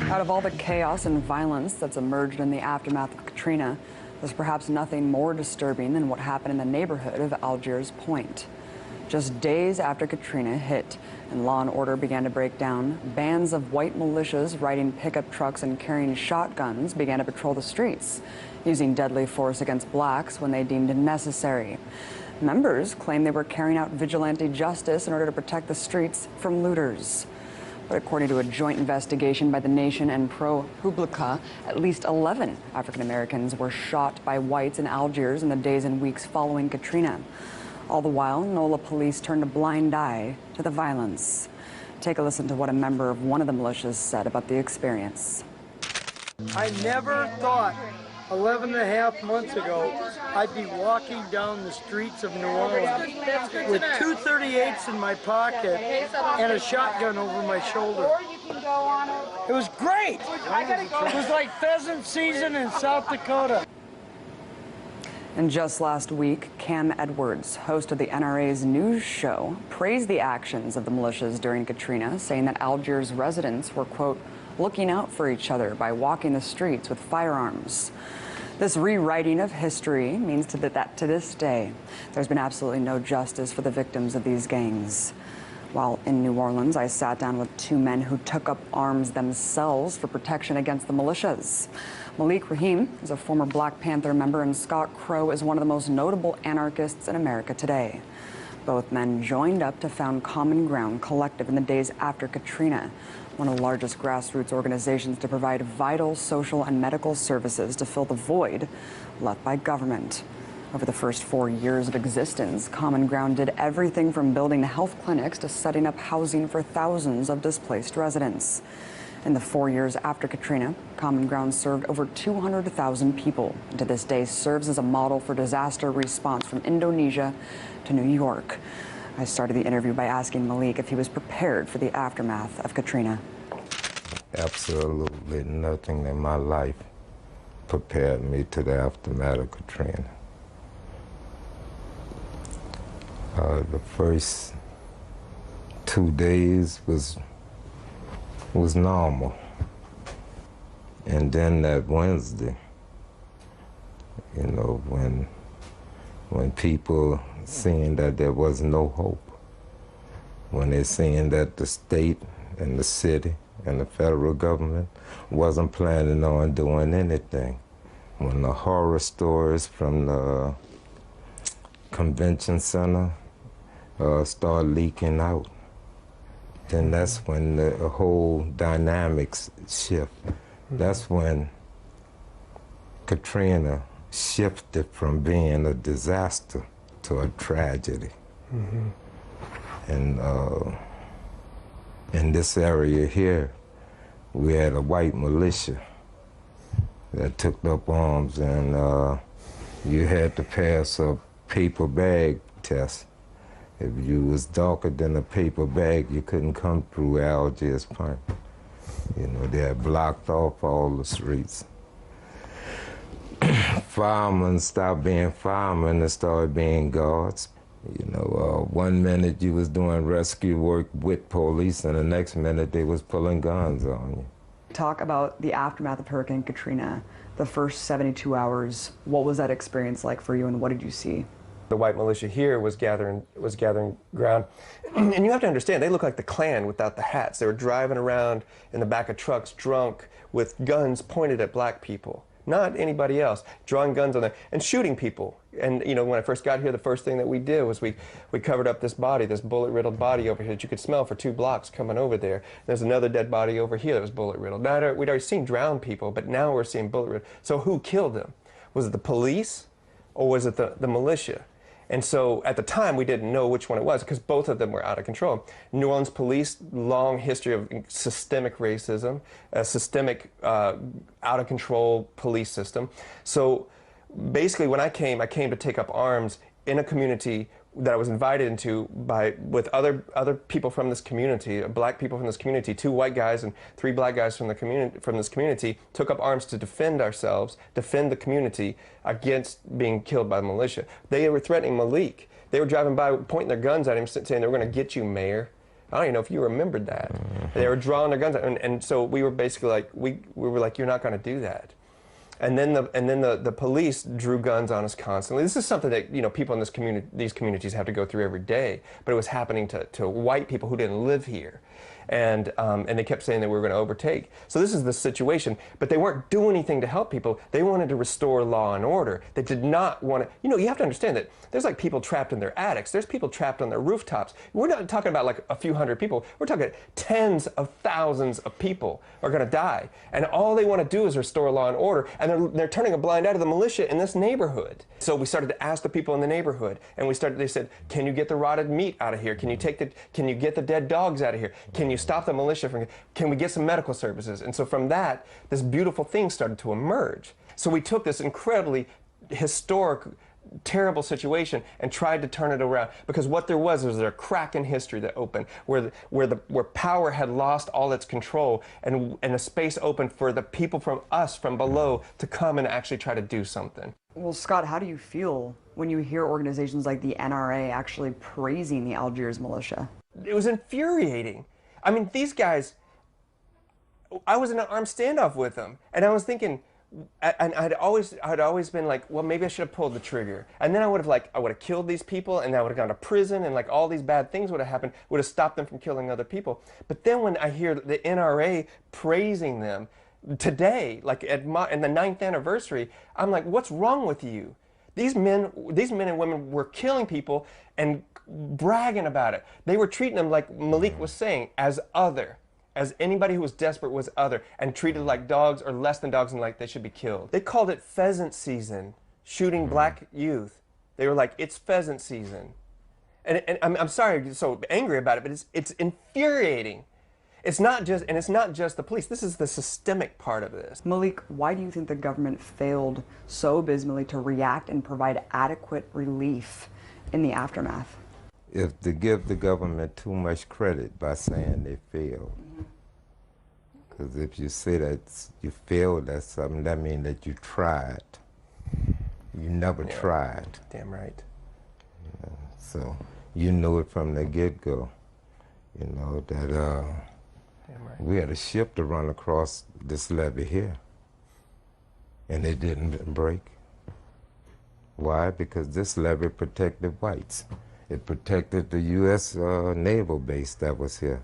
Out of all the chaos and violence that's emerged in the aftermath of Katrina, there's perhaps nothing more disturbing than what happened in the neighborhood of Algiers Point. Just days after Katrina hit and law and order began to break down, bands of white militias riding pickup trucks and carrying shotguns began to patrol the streets, using deadly force against blacks when they deemed it necessary. Members claim they were carrying out vigilante justice in order to protect the streets from looters. But according to a joint investigation by The Nation and ProPublica, at least 11 African Americans were shot by whites in Algiers in the days and weeks following Katrina. All the while, NOLA police turned a blind eye to the violence. Take a listen to what a member of one of the militias said about the experience. I never thought 11 and a half months ago I'd be walking down the streets of New Orleans with 238s in my pocket and a shotgun over my shoulder. It was great! It was like pheasant season in South Dakota. And just last week, Cam Edwards, host of the NRA's news show, praised the actions of the militias during Katrina, saying that Algiers residents were, quote, looking out for each other by walking the streets with firearms. This rewriting of history means that to this day, there's been absolutely no justice for the victims of these gangs. While in New Orleans, I sat down with two men who took up arms themselves for protection against the militias. Malik Rahim is a former Black Panther member, and Scott Crow is one of the most notable anarchists in America today. Both men joined up to found Common Ground Collective in the days after Katrina, one of the largest grassroots organizations to provide vital social and medical services to fill the void left by government. Over the first 4 years of existence, Common Ground did everything from building health clinics to setting up housing for thousands of displaced residents. In the 4 years after Katrina, Common Ground served over 200,000 people, and to this day serves as a model for disaster response from Indonesia to New York. I started the interview by asking Malik if he was prepared for the aftermath of Katrina. Absolutely nothing in my life prepared me to the aftermath of Katrina. The first 2 days was normal. And then that Wednesday, you know, when people seeing that there was no hope, when they're seeing that the state and the city and the federal government wasn't planning on doing anything, when the horror stories from the convention center start leaking out, then that's when the whole dynamics shift. That's when Katrina shifted from being a disaster to a tragedy. And in this area here, we had a white militia that took up arms, and you had to pass a paper bag test. If you was darker than a paper bag, you couldn't come through Algiers Point. You know, they had blocked off all the streets. Firemen stopped being firemen and started being guards. You know, 1 minute you was doing rescue work with police, and the next minute they was pulling guns on you. Talk about the aftermath of Hurricane Katrina, the first 72 hours. What was that experience like for you, and what did you see? The white militia here was gathering ground. And you have to understand, they look like the Klan without the hats. They were driving around in the back of trucks drunk with guns pointed at black people, not anybody else, drawing guns on them and shooting people. And you know, when I first got here, the first thing that we did was we covered up this body, this bullet-riddled body over here that you could smell for 2 blocks coming over there. There's another dead body over here that was bullet-riddled. Now, we'd already seen drowned people, but now we're seeing bullet-riddled. So who killed them? Was it the police or was it the militia? And so at the time, we didn't know which one it was because both of them were out of control. New Orleans police, long history of systemic racism, a systemic out-of-control police system. So basically, when I came to take up arms in a community that I was invited into with other people from this community, black people from this community, 2 white guys and 3 black guys from this community, took up arms to defend ourselves, defend the community against being killed by the militia. They were threatening Malik. They were driving by, pointing their guns at him, saying, "They're going to get you, Mayor." I don't even know if you remembered that. They were drawing their guns, and so we were basically like, we were like, you're not going to do that. And then the police drew guns on us constantly. This is something that, you know, people in these communities have to go through every day. But it was happening to white people who didn't live here, and they kept saying that we were going to overtake. So this is the situation. But they weren't doing anything to help people. They wanted to restore law and order. They did not want to. You know, you have to understand that there's like people trapped in their attics. There's people trapped on their rooftops. We're not talking about like a few hundred people. We're talking tens of thousands of people are going to die, and all they want to do is restore law and order. And they're turning a blind eye to the militia in this neighborhood. So we started to ask the people in the neighborhood, and they said, can you get the rotted meat out of here? Can you get the dead dogs out of here? Can you stop the militia can we get some medical services? And so from that, this beautiful thing started to emerge. So we took this incredibly historic, terrible situation and tried to turn it around, because what there was a crack in history that opened where power had lost all its control, and a space opened for the people from below to come and actually try to do something. Well, Scott, how do you feel when you hear organizations like the NRA actually praising the Algiers militia? It was infuriating. I mean, these guys, I was in an armed standoff with them, and I was thinking, and I'd always been like, well, maybe I should have pulled the trigger. And then I would have killed these people, and I would have gone to prison, and like all these bad things would have happened, would have stopped them from killing other people. But then when I hear the NRA praising them today, like in the 9th anniversary, I'm like, what's wrong with you? These men and women were killing people and bragging about it. They were treating them, like Malik was saying, as other. As anybody who was desperate was other, and treated like dogs or less than dogs, and like they should be killed. They called it pheasant season, shooting black youth. They were like, it's pheasant season. And I'm sorry I'm so angry about it, but it's infuriating. It's not just the police. This is the systemic part of this. Malik, why do you think the government failed so abysmally to react and provide adequate relief in the aftermath? If to give the government too much credit by saying they failed. Because if you say that you failed at something, that means that you tried. You never tried. Damn right. So you knew it from the get-go, you know, that Damn right. we had a ship to run across this levee here, and it didn't break. Why? Because this levee protected whites. It protected the U.S. naval base that was here.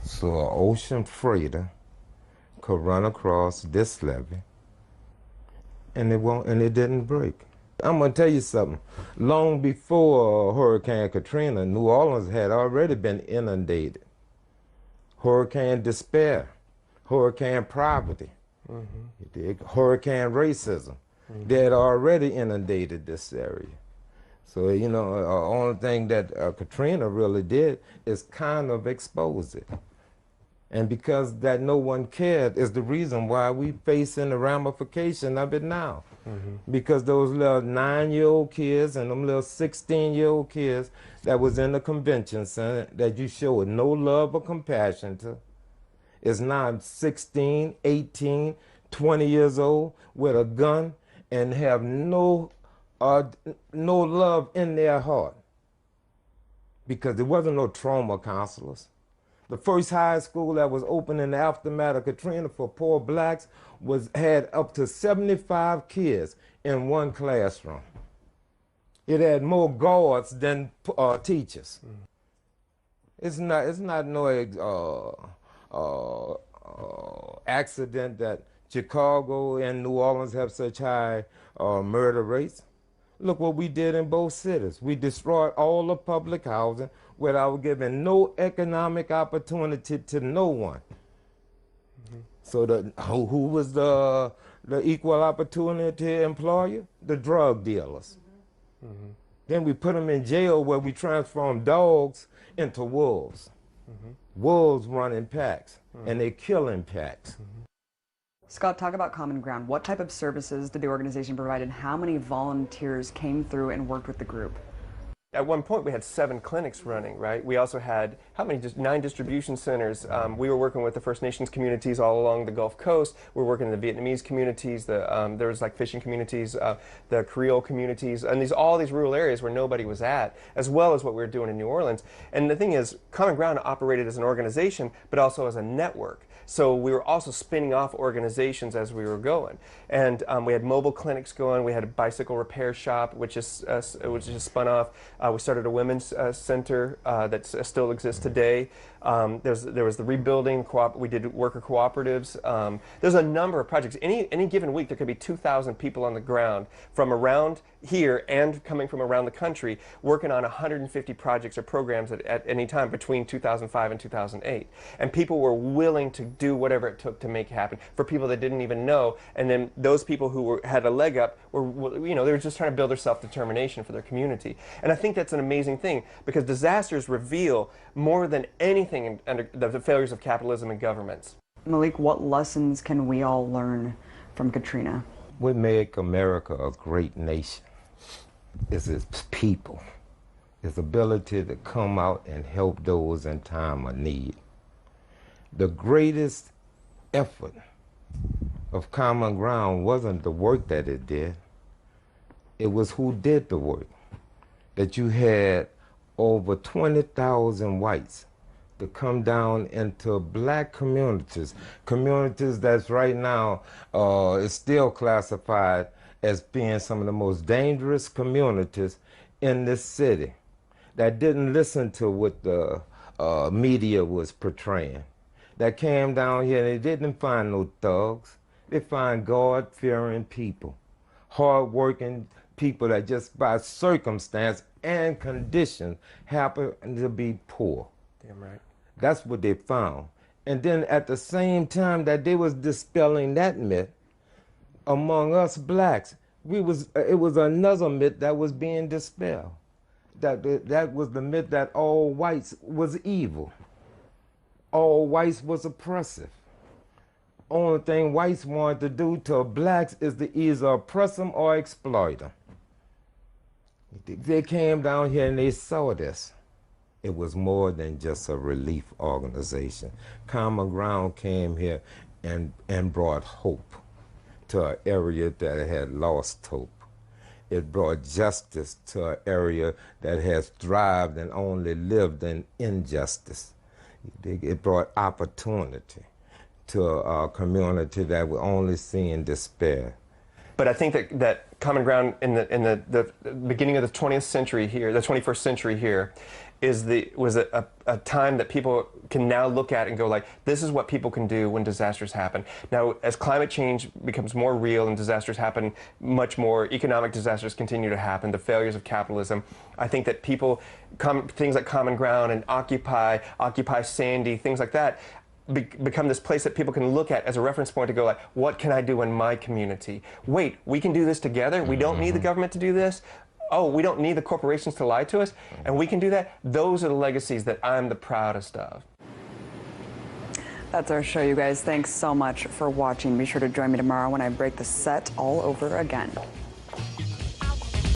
So an ocean freighter could run across this levee, and it didn't break. I'm gonna tell you something. Long before Hurricane Katrina, New Orleans had already been inundated. Hurricane despair, hurricane poverty, hurricane racism. They had already inundated this area. So, you know, the only thing that Katrina really did is kind of expose it. And because that no one cared is the reason why we facing the ramification of it now. Because those little 9-year-old kids and them little 16-year-old kids that was in the convention center that you showed no love or compassion to is now 16, 18, 20 years old with a gun and have no love in their heart. Because there wasn't no trauma counselors. The first high school that was open in the aftermath of Katrina for poor blacks had up to 75 kids in one classroom. It had more guards than teachers. It's not no accident that Chicago and New Orleans have such high murder rates. Look what we did in both cities. We destroyed all the public housing without giving no economic opportunity to no one. So who was the equal opportunity employer? The drug dealers. Then we put them in jail where we transformed dogs into wolves. Wolves run in packs, and they kill in packs. Scott, talk about Common Ground. What type of services did the organization provide, and how many volunteers came through and worked with the group? At one point, we had 7 clinics running, right? We also had, how many? Just 9 distribution centers. We were working with the First Nations communities all along the Gulf Coast. We were working in the Vietnamese communities. There was like fishing communities, the Creole communities, and all these rural areas where nobody was at, as well as what we were doing in New Orleans. And the thing is, Common Ground operated as an organization, but also as a network. So we were also spinning off organizations as we were going. And we had mobile clinics going. We had a bicycle repair shop, which is spun off. We started a women's center that still exists today. There was the rebuilding. We did worker cooperatives. There's a number of projects. Any given week, there could be 2,000 people on the ground from around here and coming from around the country working on 150 projects or programs at any time between 2005 and 2008. And people were willing to do whatever it took to make it happen for people that didn't even know. And then those people who had a leg up were, you know, they were just trying to build their self-determination for their community. And I think that's an amazing thing, because disasters reveal more than anything under the failures of capitalism and governments. Malik, what lessons can we all learn from Katrina? What make America a great nation is its people, its ability to come out and help those in time of need. The greatest effort of Common Ground wasn't the work that it did, it was who did the work. That you had over 20,000 whites to come down into black communities that's right now is still classified as being some of the most dangerous communities in this city, that didn't listen to what the media was portraying, that came down here and they didn't find no thugs. They find God-fearing people, hard-working people that just by circumstance and condition happen to be poor. Damn right. That's what they found. And then at the same time that they was dispelling that myth among us blacks, it was another myth that was being dispelled. That was the myth that all whites was evil. All whites was oppressive. Only thing whites wanted to do to blacks is to either oppress them or exploit them. They came down here and they saw this. It was more than just a relief organization. Common Ground came here and brought hope to an area that had lost hope. It brought justice to an area that has thrived and only lived in injustice. It brought opportunity to a community that was only seeing despair. But I think that Common Ground in the beginning of the 20th century here, the 21st century here, was a time that people can now look at and go like, this is what people can do when disasters happen. Now, as climate change becomes more real and disasters happen much more, economic disasters continue to happen, the failures of capitalism, I think that things like Common Ground and Occupy Sandy, things like that, become this place that people can look at as a reference point to go like, what can I do in my community? Wait, we can do this together? We don't need the government to do this? Oh, we don't need the corporations to lie to us, and we can do that? Those are the legacies that I'm the proudest of. That's our show, you guys. Thanks so much for watching. Be sure to join me tomorrow when I break the set all over again.